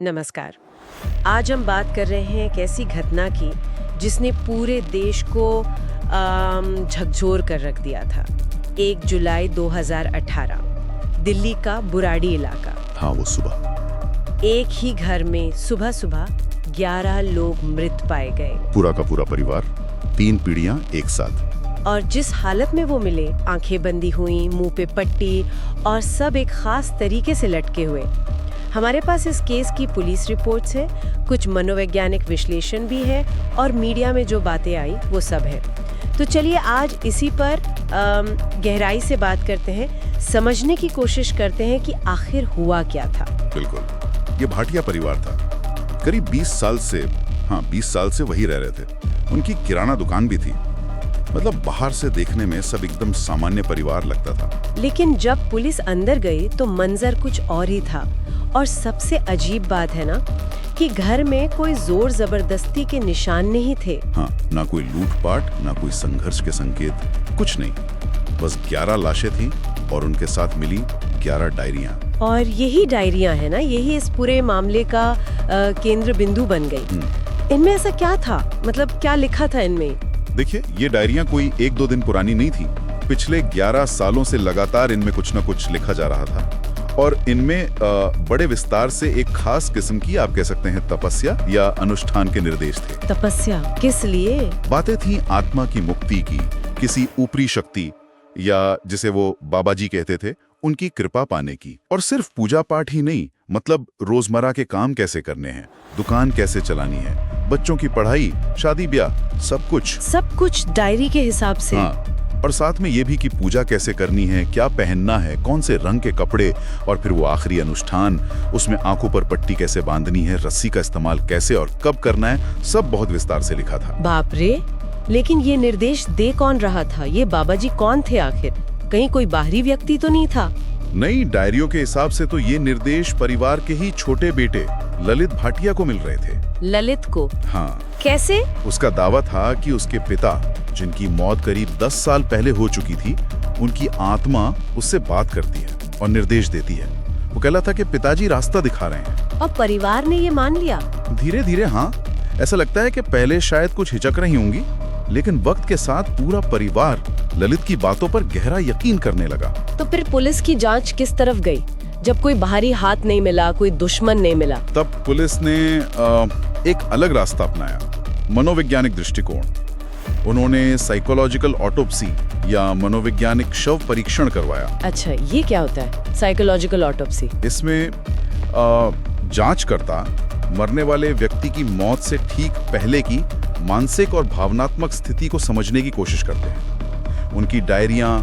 नमस्कार। आज हम बात कर रहे हैं एक ऐसी घटना की जिसने पूरे देश को झकझोर कर रख दिया था। 1 जुलाई 2018, दिल्ली का बुराड़ी इलाका। हाँ, वो सुबह एक ही घर में सुबह सुबह 11 लोग मृत पाए गए पूरा का पूरा परिवार, 3 पीढ़ियां एक साथ। और जिस हालत में वो मिले, आंखें बंदी हुई, मुंह पे पट्टी और सब एक खास तरीके से लटके हुए। हमारे पास इस केस की पुलिस रिपोर्ट्स है, कुछ मनोवैज्ञानिक विश्लेषण भी है और मीडिया में जो बातें आई वो सब है। तो चलिए आज इसी पर गहराई से बात करते हैं, समझने की कोशिश करते हैं कि आखिर हुआ क्या था। बिल्कुल, ये भाटिया परिवार था। करीब 20 साल से वही रह रहे थे। उनकी किराना दुकान भी थी। मतलब बाहर से देखने में सब एकदम सामान्य परिवार लगता था। लेकिन जब पुलिस अंदर गई तो मंजर कुछ और ही था। और सबसे अजीब बात है ना कि घर में कोई जोर जबरदस्ती के निशान नहीं थे। हाँ, ना कोई लूटपाट, ना कोई संघर्ष के संकेत, कुछ नहीं। बस 11 लाशें थी और उनके साथ मिली 11 डायरियां। और यही डायरियां है ना, यही इस पूरे मामले का केंद्र बिंदु बन गई। इनमें ऐसा क्या था, मतलब क्या लिखा था इनमें? देखिए, ये डायरियां कोई 1-2 दिन पुरानी नहीं थी। पिछले 11 सालों से लगातार इनमें कुछ न कुछ लिखा जा रहा था। और इनमें बड़े विस्तार से एक खास किस्म की, आप कह सकते हैं, तपस्या या अनुष्ठान के निर्देश थे। तपस्या किस लिए? बातें थी आत्मा की मुक्ति की, किसी ऊपरी शक्ति या जिसे वो बाबा जी कहते थे, उनकी कृपा पाने की। और सिर्फ पूजा पाठ ही नहीं, मतलब रोजमर्रा के काम कैसे करने हैं, दुकान कैसे चलानी है, बच्चों की पढ़ाई, शादी ब्याह, सब कुछ डायरी के हिसाब से। हाँ, और साथ में ये भी कि पूजा कैसे करनी है, क्या पहनना है, कौन से रंग के कपड़े, और फिर वो आखिरी अनुष्ठान, उसमें आंखों पर पट्टी कैसे बांधनी है, रस्सी का इस्तेमाल कैसे और कब करना है, सब बहुत विस्तार से लिखा था। बाप रे! लेकिन ये निर्देश दे कौन रहा था? ये बाबा जी कौन थे आखिर? कहीं कोई बाहरी व्यक्ति तो नहीं था? नई डायरियों के हिसाब से तो ये निर्देश परिवार के ही छोटे बेटे ललित भाटिया को मिल रहे थे। ललित को? हाँ। कैसे? उसका दावा था कि उसके पिता, जिनकी मौत करीब 10 साल पहले हो चुकी थी, उनकी आत्मा उससे बात करती है और निर्देश देती है। वो कहला था कि पिताजी रास्ता दिखा रहे हैं। और परिवार ने ये मान लिया? धीरे धीरे हाँ। ऐसा लगता है कि पहले शायद कुछ हिचक रही होंगी, लेकिन वक्त के साथ पूरा परिवार ललित की बातों पर गहरा यकीन करने लगा। तो फिर पुलिस की जांच किस तरफ गई? जब कोई बाहरी हाथ नहीं मिला, कोई दुश्मन नहीं मिला, तब पुलिस ने एक अलग रास्ता अपनाया, मनोवैज्ञानिक दृष्टिकोण। उन्होंने साइकोलॉजिकल ऑटोप्सी या मनोवैज्ञानिक शव परीक्षण करवाया। अच्छा, ये क्या होता है साइकोलॉजिकल ऑटोप्सी? इसमें जांचकर्ता मरने वाले व्यक्ति की मौत से ठीक पहले की मानसिक और भावनात्मक स्थिति को समझने की कोशिश करते हैं। उनकी डायरियां,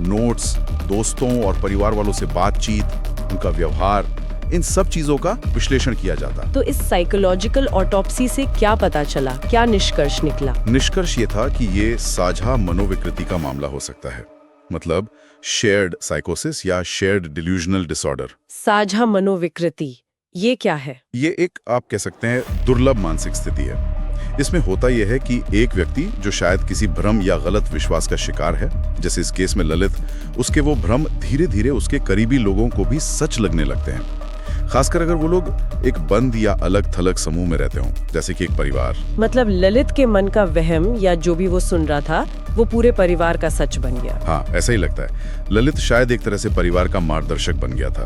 नोट्स, दोस्तों और परिवार वालों से बातचीत, उनका व्यवहार, इन सब चीजों का विश्लेषण किया जाता। तो इस साइकोलॉजिकल ऑटोप्सी से क्या पता चला, क्या निष्कर्ष निकला? निष्कर्ष ये था कि ये साझा मनोविकृति का मामला हो सकता है, मतलब शेयर्ड साइकोसिस या शेयर्ड डिल्यूजनल डिसऑर्डर। साझा मनोविकृति, ये क्या है? ये एक, आप कह सकते हैं, दुर्लभ मानसिक स्थिति है। इसमें होता यह है कि एक व्यक्ति जो शायद किसी भ्रम या गलत विश्वास का शिकार है, जैसे इस केस में ललित, उसके वो भ्रम धीरे धीरे उसके करीबी लोगों को भी सच लगने लगते हैं। खासकर अगर वो लोग एक बंद या अलग थलग समूह में रहते हों, जैसे कि एक परिवार। मतलब ललित के मन का वहम या जो भी वो सुन रहा था, वो पूरे परिवार का सच बन गया। हाँ, ऐसा ही लगता है। ललित शायद एक तरह से परिवार का मार्गदर्शक बन गया था,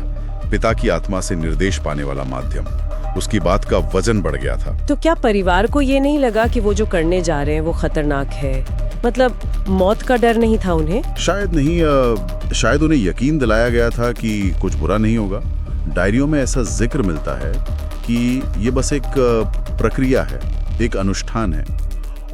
पिता की आत्मा से निर्देश पाने वाला माध्यम। उसकी बात का वजन बढ़ गया था। तो क्या परिवार को ये नहीं लगा कि वो जो करने जा रहे हैं वो खतरनाक है? मतलब मौत का डर नहीं था उन्हें? शायद नहीं, शायद उन्हें यकीन दिलाया गया था कि कुछ बुरा नहीं होगा। डायरियों में ऐसा जिक्र मिलता है कि ये बस एक प्रक्रिया है, एक अनुष्ठान है,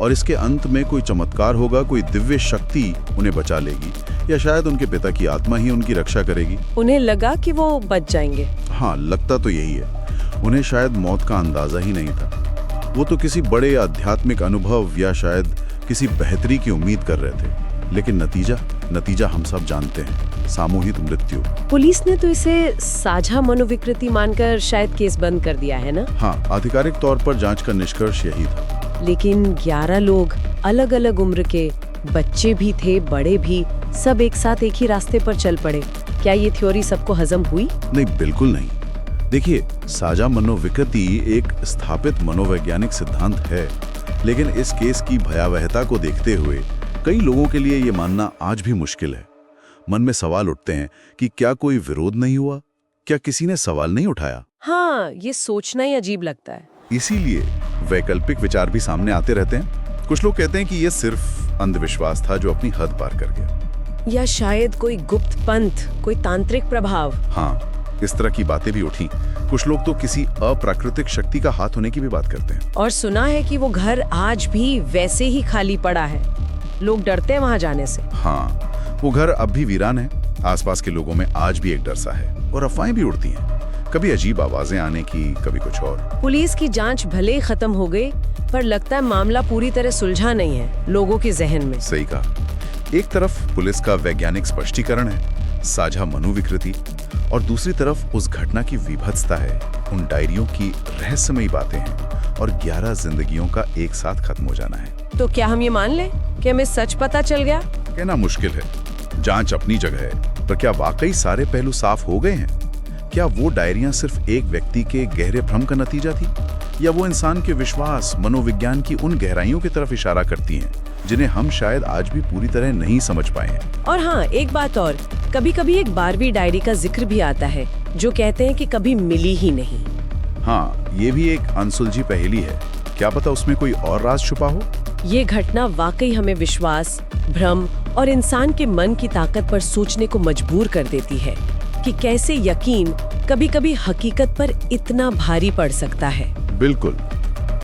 और इसके अंत में कोई चमत्कार होगा, कोई दिव्य शक्ति उन्हें बचा लेगी, या शायद उनके पिता की आत्मा ही उनकी रक्षा करेगी। उन्हें लगा कि वो बच जाएंगे। हाँ, लगता तो यही है। उन्हें शायद मौत का अंदाजा ही नहीं था। वो तो किसी बड़े आध्यात्मिक अनुभव या शायद किसी बेहतरी की उम्मीद कर रहे थे। लेकिन नतीजा हम सब जानते हैं, सामूहिक मृत्यु। पुलिस ने तो इसे साझा मनोविकृति मानकर शायद केस बंद कर दिया है ना? हाँ, आधिकारिक तौर पर जांच का निष्कर्ष यही था। लेकिन 11 लोग, अलग अलग उम्र के, बच्चे भी थे, बड़े भी, सब एक साथ एक ही रास्ते पर चल पड़े। क्या ये थ्योरी सबको हजम हुई? नहीं, बिल्कुल नहीं। देखिए, साझा मनोविकृति एक स्थापित मनोवैज्ञानिक सिद्धांत है, लेकिन इस केस की भयावहता को देखते हुए कई लोगों के लिए ये मानना आज भी मुश्किल है। मन में सवाल उठते हैं कि क्या कोई विरोध नहीं हुआ, क्या किसी ने सवाल नहीं उठाया। हाँ, ये सोचना ही अजीब लगता है। इसीलिए वैकल्पिक विचार भी सामने आते रहते हैं। कुछ लोग कहते हैं कि ये सिर्फ अंधविश्वास था जो अपनी हद पार कर गया, या शायद कोई गुप्त पंथ, कोई तांत्रिक प्रभाव। हाँ, इस तरह की बातें भी उठी। कुछ लोग तो किसी अप्राकृतिक शक्ति का हाथ होने की भी बात करते हैं। और सुना है कि वो घर आज भी वैसे ही खाली पड़ा है, लोग डरते हैं वहां जाने से। हाँ, वो घर अब भी वीरान है। आसपास के लोगों में आज भी एक डर सा है और अफवाहें भी उड़ती हैं, कभी अजीब आवाजें आने की, कभी कुछ और। पुलिस की जांच भले ही खत्म हो गई, पर लगता है मामला पूरी तरह सुलझा नहीं है लोगों के जहन में। सही कहा। एक तरफ पुलिस का वैज्ञानिक स्पष्टीकरण है, साझा मनोविकृति, और दूसरी तरफ उस घटना की विभत्सता है, उन डायरियों की रहस्यमयी बातें हैं और 11 जिंदगियों का एक साथ खत्म हो जाना है। तो क्या हम ये मान लें कि हमें सच पता चल गया? कहना मुश्किल है। जांच अपनी जगह है, पर क्या वाकई सारे पहलू साफ हो गए हैं? क्या वो डायरियां सिर्फ एक व्यक्ति के गहरे भ्रम का नतीजा थी, या वो इंसान के विश्वास, मनोविज्ञान की उन गहराइयों की तरफ इशारा करती हैं जिन्हें हम शायद आज भी पूरी तरह नहीं समझ पाए हैं? और हाँ, एक बात और, कभी-कभी एक 12वीं डायरी का जिक्र भी आता है जो कहते हैं कि कभी मिली ही नहीं। हाँ, ये भी एक अनसुलझी पहेली है। क्या पता उसमें कोई और राज छुपा हो? ये घटना वाकई हमें विश्वास, भ्रम और इंसान के मन की ताकत पर सोचने को मजबूर कर देती है कि कैसे यकीन कभी-कभी हकीकत पर इतना भारी पड़ सकता है। बिल्कुल।